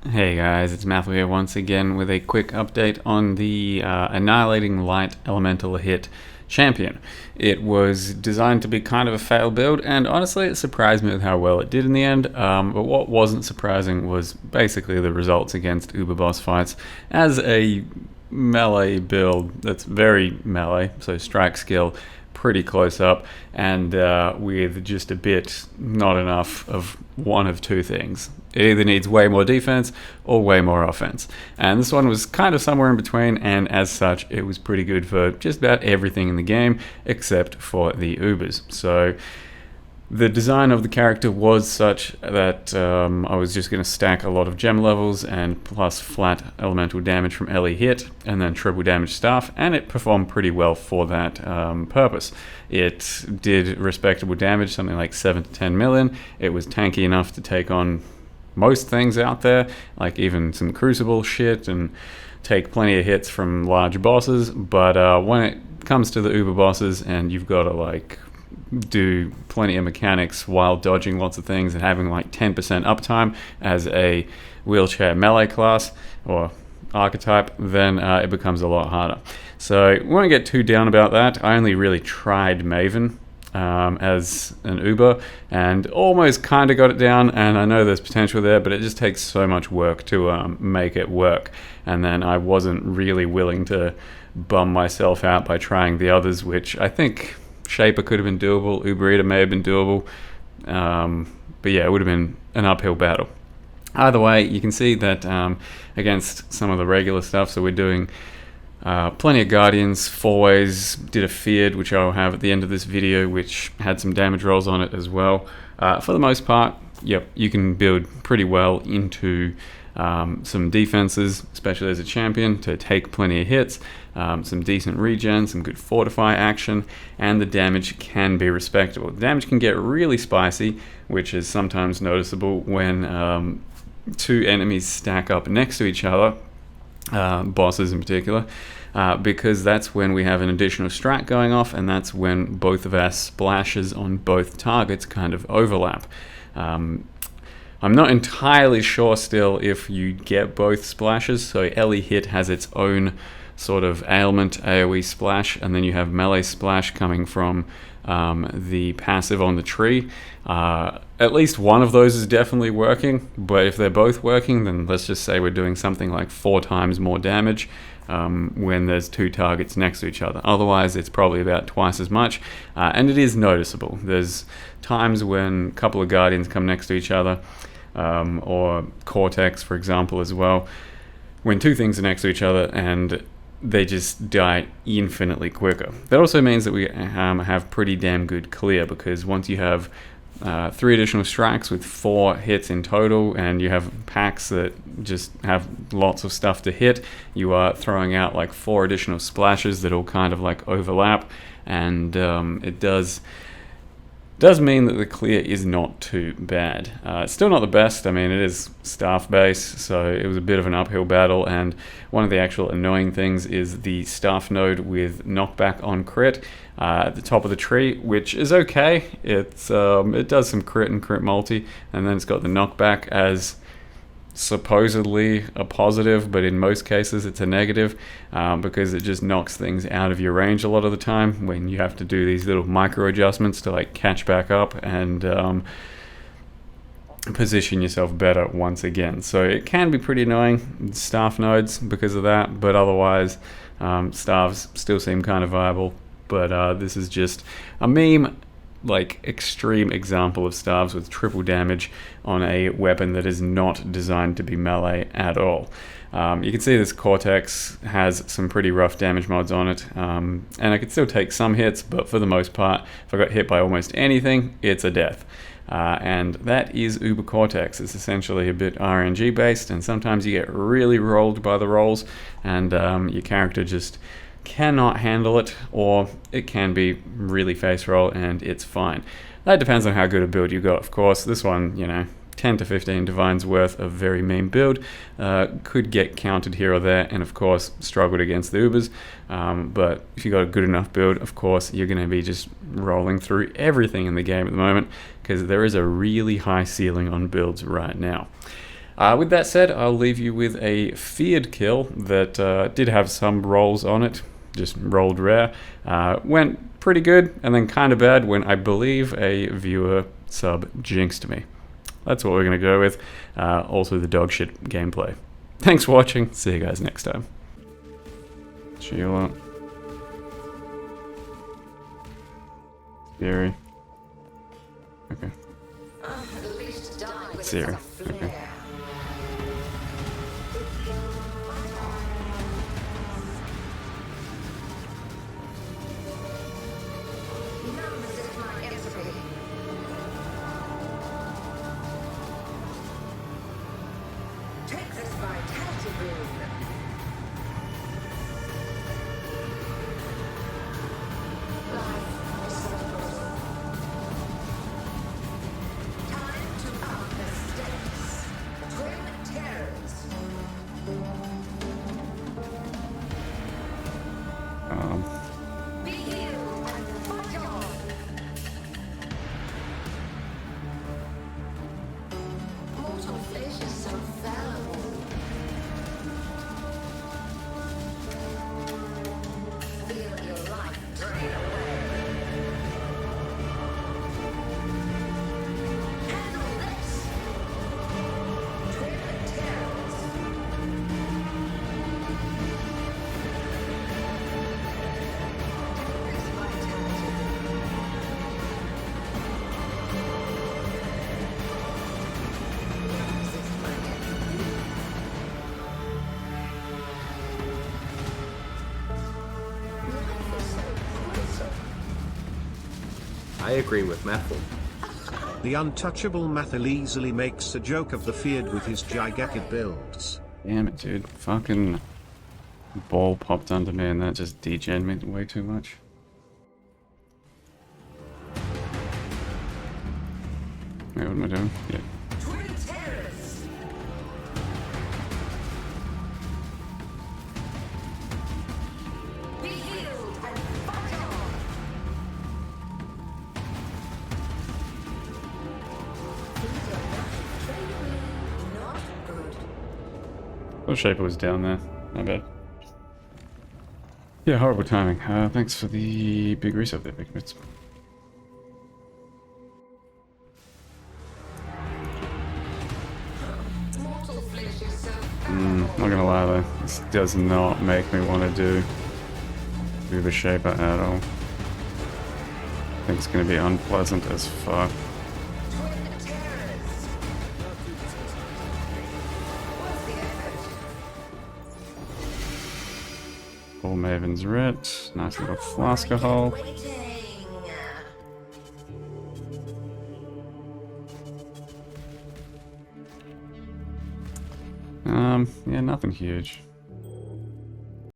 Hey guys, it's Matthew here once again with a quick update on the Annihilating Light Elemental Hit Champion. It was designed to be kind of a fail build, and honestly, it surprised me with how well it did in the end. But what wasn't surprising was basically the results against Uber boss fights. As a melee build that's very melee, so strike skill pretty close up, and with just a bit, not enough of one of two things. It either needs way more defense or way more offense. And this one was kind of somewhere in between, and as such, it was pretty good for just about everything in the game except for the Ubers. So the design of the character was such that I was just going to stack a lot of gem levels and plus flat elemental damage from LE hit and then triple damage staff, and it performed pretty well for that purpose. It did respectable damage, something like 7 to 10 million. It was tanky enough to take on most things out there, like even some crucible shit, and take plenty of hits from large bosses. But when it comes to the Uber bosses and you've got to like do plenty of mechanics while dodging lots of things and having like 10% uptime as a wheelchair melee class or archetype, then it becomes a lot harder. So we won't get too down about that. I only really tried Maven as an Uber and almost kind of got it down, and I know there's potential there, but it just takes so much work to make it work, and then I wasn't really willing to bum myself out by trying the others, which I think Shaper could have been doable, Uber Eater may have been doable, but yeah, it would have been an uphill battle. Either way, you can see that against some of the regular stuff, so we're doing plenty of Guardians, 4-ways, did a Feared, which I'll have at the end of this video, which had some damage rolls on it as well. For the most part, yep, you can build pretty well into some defenses, especially as a champion, to take plenty of hits, some decent regen, some good fortify action, and the damage can be respectable. The damage can get really spicy, which is sometimes noticeable when two enemies stack up next to each other, bosses in particular, because that's when we have an additional strat going off, and that's when both of our splashes on both targets kind of overlap. I'm not entirely sure still if you get both splashes, so LE hit has its own sort of ailment AoE splash, and then you have melee splash coming from the passive on the tree. At least one of those is definitely working, but if they're both working, then let's just say we're doing something like 4 times more damage when there's two targets next to each other. Otherwise, it's probably about twice as much, and it is noticeable. There's times when a couple of Guardians come next to each other, or Cortex, for example, as well, when two things are next to each other and they just die infinitely quicker. That also means that we have pretty damn good clear, because once you have 3 additional strikes with 4 hits in total, and you have packs that just have lots of stuff to hit, you are throwing out like 4 additional splashes that all kind of like overlap, and it does mean that the clear is not too bad. It's still not the best. I mean, it is staff base, so it was a bit of an uphill battle, and one of the actual annoying things is the staff node with knockback on crit at the top of the tree, which is okay. It does some crit and crit multi, and then it's got the knockback as supposedly a positive, but in most cases it's a negative, because it just knocks things out of your range a lot of the time when you have to do these little micro adjustments to like catch back up and position yourself better once again. So it can be pretty annoying, staff nodes, because of that, but otherwise staffs still seem kind of viable. But this is just a meme, like extreme example of staves with triple damage on a weapon that is not designed to be melee at all. You can see this Cortex has some pretty rough damage mods on it, and I could still take some hits, but for the most part, if I got hit by almost anything, it's a death. And that is Uber Cortex. It's essentially a bit RNG based, and sometimes you get really rolled by the rolls, and your character just cannot handle it, or it can be really face roll and it's fine. That depends on how good a build you got, of course. This one, 10 to 15 divines worth of very mean build could get countered here or there, and of course struggled against the Ubers, but if you got a good enough build, of course you're going to be just rolling through everything in the game at the moment, because there is a really high ceiling on builds right now. With that said, I'll leave you with a feared kill that did have some rolls on it, just rolled rare. Went pretty good, and then kind of bad when I believe a viewer sub jinxed me. That's what we're going to go with. Also the dog shit gameplay. Thanks for watching. See you guys next time. Sheila. Scary. Okay. Siri. Okay. Take this vitality boon. Life is celebrated. Time to up the stakes. Twin terrors. Be healed and fight on. Mortal flesh is so fallible. Feel your life drain away. Handle this. Twin terrors. Take this vitality. Resist my entropy. Life is so closer. I agree with Methil. The untouchable Mathil easily makes a joke of the feared with his gigantic builds. Damn it, dude. Fucking ball popped under me and that just degened me way too much. Wait, what am I doing? Yeah. Twin terrors. Be healed and fight on. These are not training, not good. Oh, Shaper was down there. My bad. Yeah, horrible timing. Thanks for the big reset there, Big Bits. Mortal flesh is so Not gonna lie though, this does not make me want to do the Shaper at all. I think it's gonna be unpleasant as fuck. twin terrors. What's the effort? Full Maven's Writ. Nice little Flasker hole. Waiting. Yeah, nothing huge.